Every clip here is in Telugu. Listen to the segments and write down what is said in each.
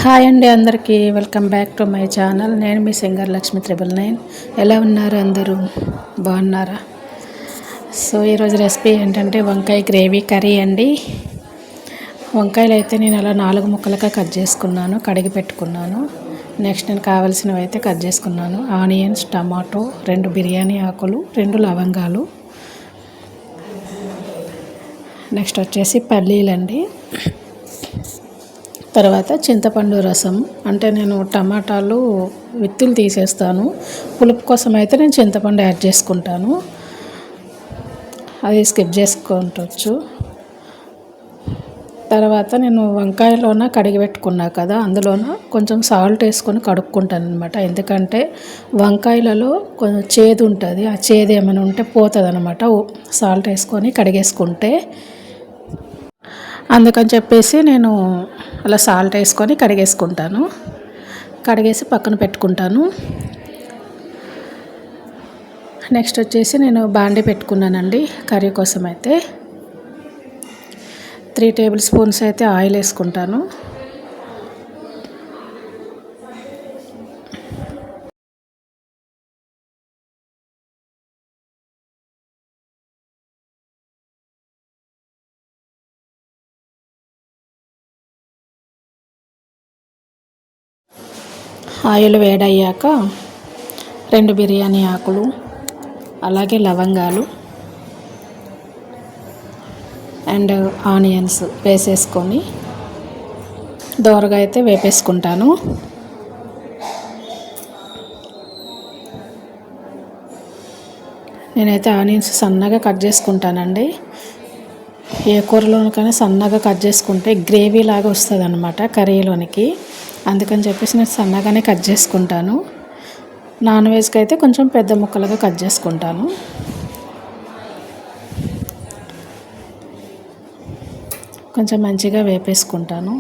హాయ్ అండి, అందరికీ welcome back to my channel. నేను మీ సింగర్ లక్ష్మి 999. ఎలా ఉన్నారు అందరూ? బాగున్నారా? సో ఈరోజు రెసిపీ ఏంటంటే వంకాయ గ్రేవీ కర్రీ అండి. వంకాయలు అయితే నేను అలా 4 ముక్కలుగా కట్ చేసుకున్నాను, కడిగి పెట్టుకున్నాను. నెక్స్ట్ నేను కావాల్సినవి అయితే కట్ చేసుకున్నాను. ఆనియన్స్, టమాటో, 2 బిర్యానీ ఆకులు, 2 లవంగాలు, నెక్స్ట్ వచ్చేసి పల్లీలండి. తర్వాత చింతపండు రసం, అంటే నేను టమాటాలు విత్తులు తీసేస్తాను. పులుపు కోసం అయితే నేను చింతపండు యాడ్ చేసుకుంటాను, అది స్కిప్ చేసుకుంటవచ్చు. తర్వాత నేను వంకాయలోన కడిగి పెట్టుకున్నా కదా, అందులోన కొంచెం సాల్ట్ వేసుకొని కడుక్కుంటాను అనమాట. ఎందుకంటే వంకాయలలో కొంచెం చేదు ఉంటుంది, ఆ చేదు ఏమైనా ఉంటే పోతుంది అనమాట సాల్ట్ వేసుకొని కడిగేసుకుంటే. అందుకని చెప్పేసి నేను అలా సాల్ట్ వేసుకొని కడిగేసుకుంటాను. కడిగేసి పక్కన పెట్టుకుంటాను. నెక్స్ట్ వచ్చేసి నేను బాండి పెట్టుకున్నానండి కర్రీ కోసం. అయితే 3 టేబుల్ స్పూన్స్ అయితే ఆయిల్ వేసుకుంటాను. ఆయిల్ వేడయ్యాక 2 బిర్యానీ ఆకులు, అలాగే లవంగాలు అండ్ ఆనియన్స్ వేసేసుకొని దోరగా అయితే వేపేసుకుంటాను. నేనైతే ఆనియన్స్ సన్నగా కట్ చేసుకుంటానండి. ఏ కూరలోనికైనా సన్నగా కట్ చేసుకుంటే గ్రేవీ లాగా వస్తుంది అన్నమాట కర్రీలోనికి. అందుకని చెప్పేసి నేను సన్నగానే కట్ చేసుకుంటాను. నాన్ వెజ్కి అయితే కొంచెం పెద్ద ముక్కలుగా కట్ చేసుకుంటాను. కొంచెం మంచిగా వేపేసుకుంటాను.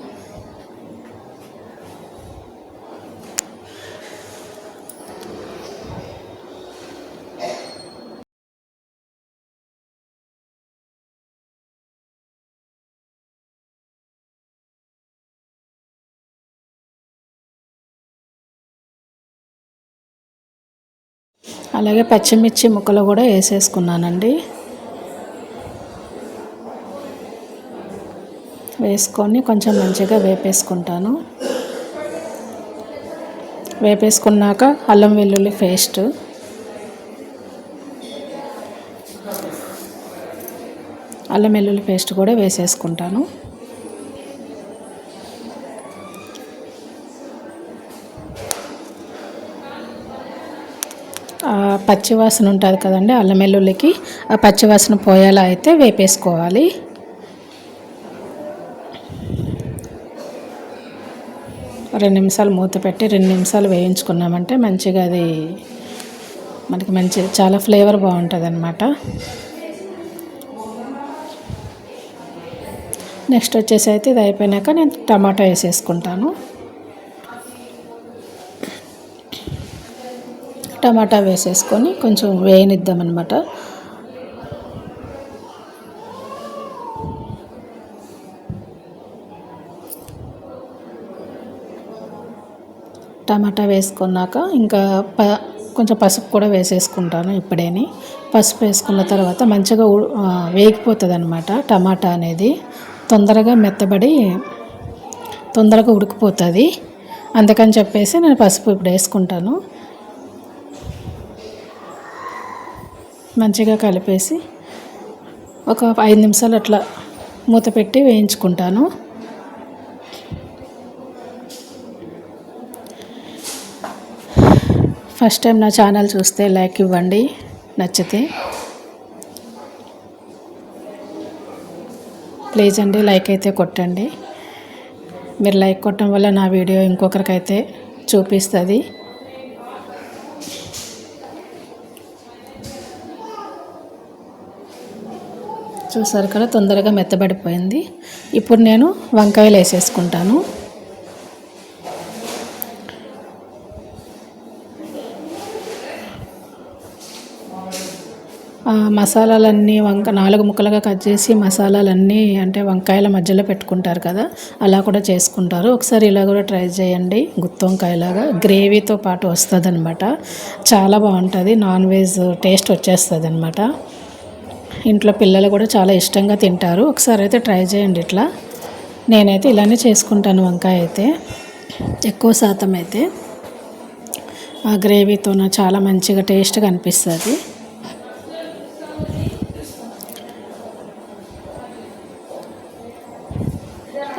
అలాగే పచ్చిమిర్చి ముక్కలు కూడా వేసేసుకున్నానండి. వేసుకొని కొంచెం మంచిగా వేపేసుకుంటాను. వేపేసుకున్నాక అల్లం వెల్లుల్లి పేస్ట్, అల్లం వెల్లుల్లి పేస్ట్ కూడా వేసేసుకుంటాను. పచ్చివాసన ఉంటుంది కదండి అల్లం వెల్లుల్లికి, ఆ పచ్చివాసన పోయేలా అయితే వేపేసుకోవాలి. రెండు నిమిషాలు మూత పెట్టి 2 నిమిషాలు వేయించుకున్నామంటే మంచిగా అది మనకి చాలా ఫ్లేవర్ బాగుంటుంది అన్నమాట. నెక్స్ట్ వచ్చేసి అయితే ఇది అయిపోయినాక నేను టమాటా వేసేసుకుంటాను. టమాటా వేసేసుకొని కొంచెం వేయనిద్దామన్నమాట. టమాటా వేసుకున్నాక ఇంకా కొంచెం పసుపు కూడా వేసేసుకుంటాను ఇప్పుడేని. పసుపు వేసుకున్న తర్వాత మంచిగా వేగిపోతుంది అన్నమాట. టమాటా అనేది తొందరగా మెత్తబడి తొందరగా ఉడికిపోతుంది. అందుకని చెప్పేసి నేను పసుపు ఇప్పుడు వేసుకుంటాను. మంచిగా కలిపేసి ఒక 5 నిమిషాలు అట్లా మూత పెట్టి వేయించుకుంటాను. ఫస్ట్ టైం నా ఛానల్ చూస్తే లైక్ ఇవ్వండి, నచ్చితే ప్లీజ్ అండి లైక్ అయితే కొట్టండి. మీరు లైక్ కొట్టడం వల్ల నా వీడియో ఇంకొకరికైతే చూపిస్తుంది. చూసారు కదా తొందరగా మెత్తబడిపోయింది. ఇప్పుడు నేను వంకాయలు వేసేసుకుంటాను. మసాలాలన్నీ 4 ముక్కలుగా కట్ చేసి మసాలాలన్నీ అంటే వంకాయల మధ్యలో పెట్టుకుంటారు కదా, అలా కూడా చేసుకుంటారు. ఒకసారి ఇలా కూడా ట్రై చేయండి. గుత్తి వంకాయలాగా గ్రేవీతో పాటు వస్తుందన్నమాట. చాలా బాగుంటుంది. నాన్ వెజ్ టేస్ట్ వచ్చేస్తుంది అనమాట. ఇంట్లో పిల్లలు కూడా చాలా ఇష్టంగా తింటారు. ఒకసారి అయితే ట్రై చేయండి ఇట్లా. నేనైతే ఇలానే చేసుకుంటాను. వంకాయ అయితే ఎక్కువ శాతం అయితే ఆ గ్రేవీతో చాలా మంచిగా టేస్ట్గా అనిపిస్తుంది.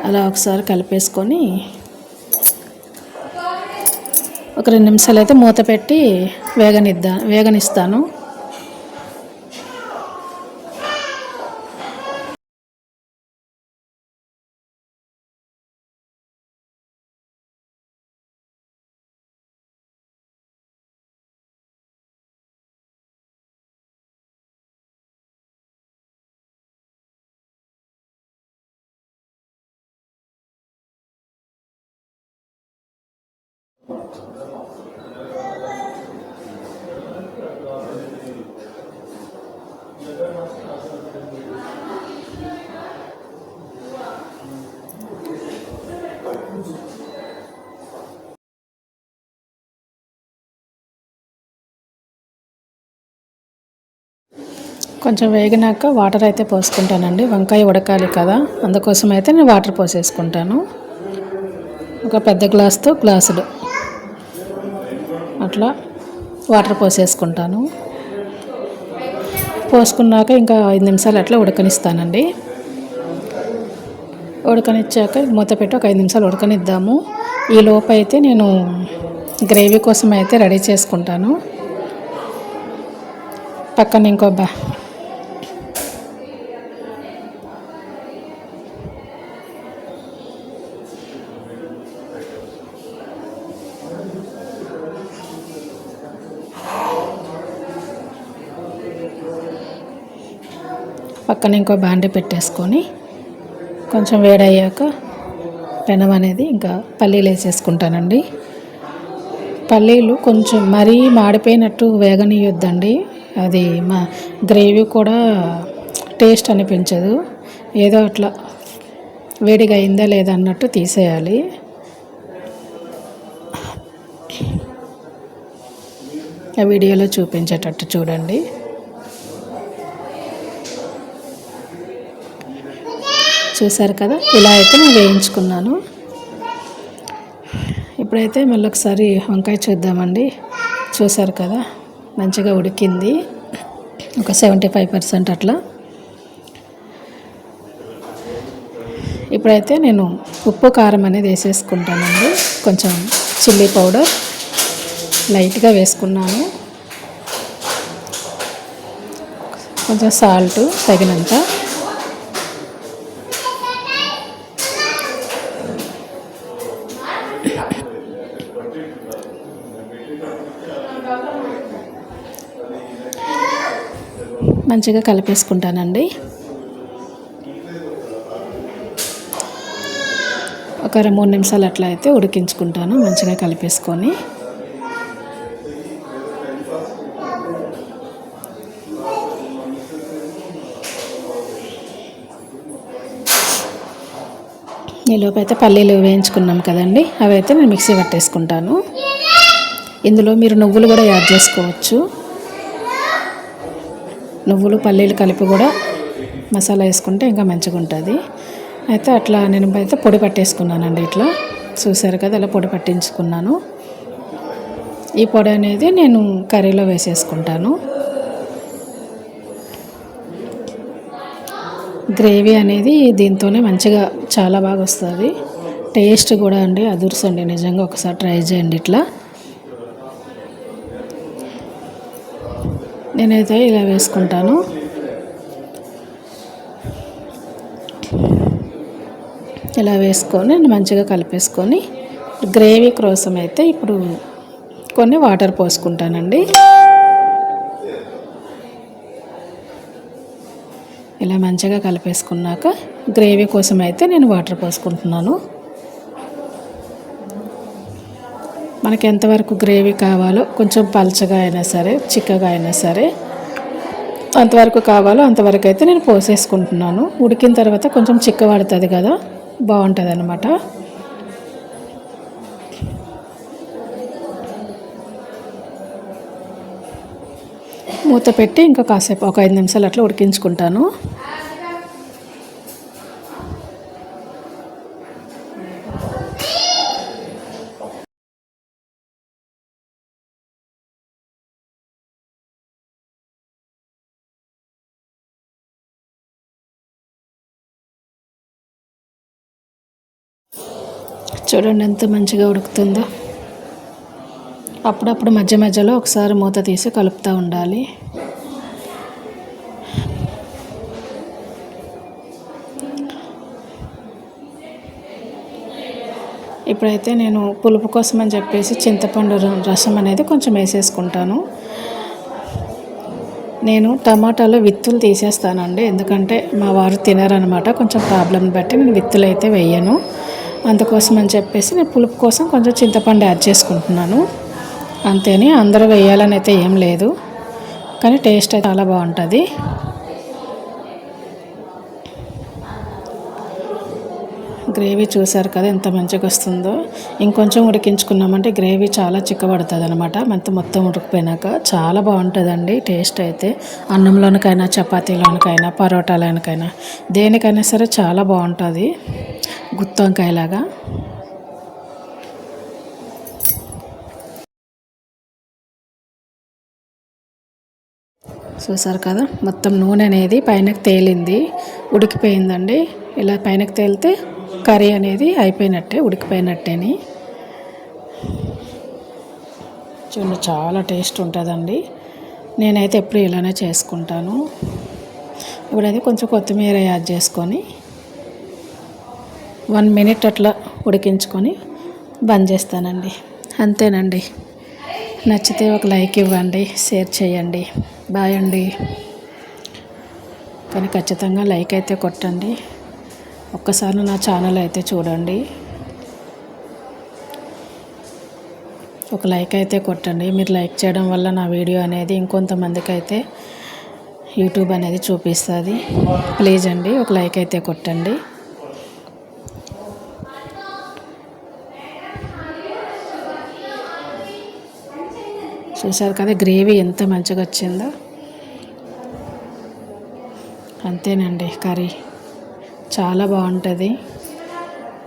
అలా ఒకసారి కలిపేసుకొని ఒక 2 నిమిషాలు అయితే మూత పెట్టి వేగనిస్తాను. కొంచెం వేగినాక వాటర్ అయితే పోసుకుంటానండి. వంకాయ ఉడకాలి కదా, అందుకోసం అయితే నేను వాటర్ పోసేసుకుంటాను. ఒక పెద్ద గ్లాసుడు అట్లా వాటర్ పోసేసుకుంటాను. పోసుకున్నాక ఇంకా 5 నిమిషాలు అట్లా ఉడకనిస్తానండి. ఉడకనిచ్చాక మూత పెట్టి ఒక 5 నిమిషాలు ఉడకనిద్దాము. ఈ లోపు అయితే నేను గ్రేవీ కోసం అయితే రెడీ చేసుకుంటాను. పక్కన ఇంకో బాండి పెట్టేసుకొని కొంచెం వేడయ్యాక పెనం అనేది ఇంకా పల్లీలు వేసేసుకుంటానండి. పల్లీలు కొంచెం మరీ మాడిపోయినట్టు వేగనీయొద్దండి. అది మా గ్రేవీ కూడా టేస్ట్ అనిపించదు. ఏదో అట్లా వేడిగా అయిందా లేదా అన్నట్టు తీసేయాలి. ఆ వీడియోలో చూపించేటట్టు చూడండి. చూసారు కదా, ఇలా అయితే నేను వేయించుకున్నాను. ఇప్పుడైతే మళ్ళీ ఒకసారి వంకాయ చూద్దామండి. చూసారు కదా, మంచిగా ఉడికింది. ఒక 75% అట్లా. ఇప్పుడైతే నేను ఉప్పు కారం అనేది వేసేసుకుంటానండి. కొంచెం చిల్లీ పౌడర్ లైట్గా వేసుకున్నాను. కొంచెం సాల్ట్ తగినంత. మంచిగా కలిపేసుకుంటానండి. ఒక 3 నిమిషాలు అట్లా అయితే ఉడికించుకుంటాను మంచిగా కలిపేసుకొని. ఈలోపు అయితే పల్లీలు వేయించుకున్నాం కదండి, అవి అయితే నేను మిక్సీ పట్టేసుకుంటాను. ఇందులో మీరు నువ్వులు కూడా యాడ్ చేసుకోవచ్చు. నువ్వులు పల్లీలు కలిపి కూడా మసాలా వేసుకుంటే ఇంకా మంచిగా ఉంటుంది. అయితే అట్లా నేను అయితే పొడి పట్టేసుకున్నానండి. ఇట్లా చూసారు కదా, అలా పొడి పట్టించుకున్నాను. ఈ పొడి అనేది నేను కర్రీలో వేసేసుకుంటాను. గ్రేవీ అనేది దీంతోనే మంచిగా చాలా బాగా వస్తుంది. టేస్ట్ కూడా అండి అదుర్సండి, నిజంగా ఒకసారి ట్రై చేయండి. ఇట్లా నేనైతే ఇలా వేసుకుంటాను. ఇలా వేసుకొని మంచిగా కలిపేసుకొని గ్రేవీ కోసం అయితే ఇప్పుడు కొన్ని వాటర్ పోసుకుంటానండి. ఇలా మంచిగా కలిపేసుకున్నాక గ్రేవీ కోసం అయితే నేను వాటర్ పోసుకుంటున్నాను. మనకి ఎంతవరకు గ్రేవీ కావాలో, కొంచెం పల్చగా అయినా సరే చిక్కగా అయినా సరే అంతవరకు కావాలో అంతవరకు అయితే నేను పోసేసుకుంటున్నాను. ఉడికిన తర్వాత కొంచెం చిక్కబడుతుంది కదా, బాగుంటుంది అన్నమాట. మూత పెట్టి ఇంకా కాసేపు ఒక 5 నిమిషాలు అట్లా ఉడికించుకుంటాను. చూడండి ఎంత మంచిగా ఉడుకుతుందో. అప్పుడప్పుడు మధ్య మధ్యలో ఒకసారి మూత తీసి కలుపుతూ ఉండాలి. ఇప్పుడైతే నేను పులుపు కోసం అని చెప్పేసి చింతపండు రసం అనేది కొంచెం వేసేసుకుంటాను. నేను టమాటాలో విత్తులు తీసేస్తానండి, ఎందుకంటే మా వారు తినరనమాట. కొంచెం ప్రాబ్లం బట్టి నేను విత్తులు అయితే వేయను. అందుకోసం అని చెప్పేసి నేను పులుపు కోసం కొంచెం చింతపండు యాడ్ చేసుకుంటున్నాను అంతేని. అందరూ వేయాలని అయితే ఏం లేదు, కానీ టేస్ట్ అయితే చాలా బాగుంటుంది. గ్రేవీ చూసారు కదా ఎంత మంచిగా వస్తుందో. ఇంకొంచెం ఉడికించుకున్నామంటే గ్రేవీ చాలా చిక్కబడుతుంది అనమాట. మొత్తం ఉడికిపోయినాక చాలా బాగుంటుందండి టేస్ట్ అయితే. అన్నంలోనికైనా, చపాతీలోనికైనా, పరోటాలోనికైనా, దేనికైనా సరే చాలా బాగుంటుంది. గుత్తి వంకాయలాగా. చూసారు కదా మొత్తం నూనె అనేది పైనకి తేలింది, ఉడికిపోయిందండి. ఇలా పైనకి తేలితే కర్రీ అనేది అయిపోయినట్టే, ఉడికిపోయినట్టేని. చూడండి చాలా టేస్ట్ ఉంటుందండి. నేనైతే ఎప్పుడు ఇలానే చేసుకుంటాను. ఇప్పుడైతే కొంచెం కొత్తిమీర యాడ్ చేసుకొని 1 మినిట్ అట్లా ఉడికించుకొని బంద్ చేస్తానండి. అంతేనండి. నచ్చితే ఒక లైక్ ఇవ్వండి, షేర్ చేయండి. బాయ్ అండి. కానీ ఖచ్చితంగా లైక్ అయితే కొట్టండి. ఒక్కసారి నా ఛానల్ అయితే చూడండి. ఒక లైక్ అయితే కొట్టండి. మీరు లైక్ చేయడం వల్ల నా వీడియో అనేది ఇంకొంతమందికి అయితే యూట్యూబ్ అనేది చూపిస్తుంది. ప్లీజ్ అండి ఒక లైక్ అయితే కొట్టండి. చూసారు కదా గ్రేవీ ఎంత మంచిగా వచ్చిందో. అంతేనండి, కర్రీ చాలా బాగుంటుంది.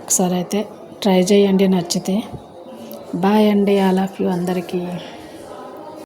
ఒకసారి అయితే ట్రై చేయండి నచ్చితే. బాయ్ అండి. ఆల్ ఆఫ్ యూ అందరికీ.